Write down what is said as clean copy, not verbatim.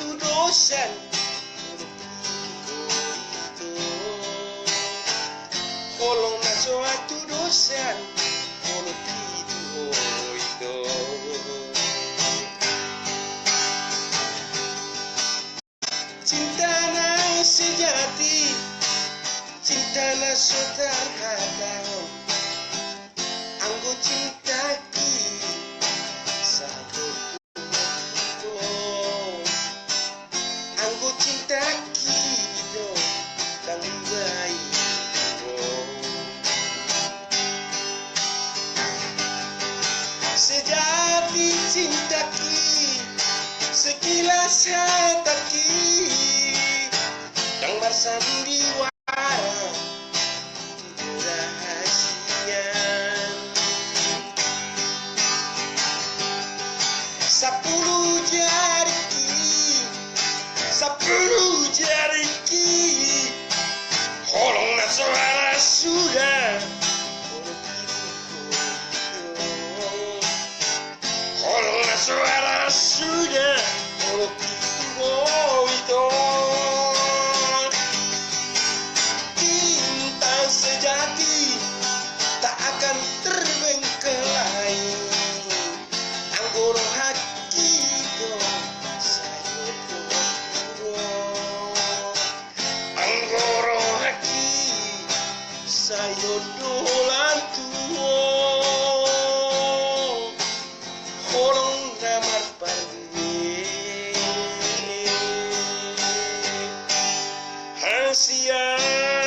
suatu dosan kolong na suatu dosan kono pitu itu cinta na sejati cinta na sotar katao anggo cinta ki satu anggo cinta ki do kang baik sejati cinta ki sekilas hataki yang bersandiwara rahasia 10 jari holong na suara sudah holong na suara sudah itu cinta sejati tak akan terbengkelai anggoro hati do sayo anggoro hati sayo dolan tuwo holong namar parni Asia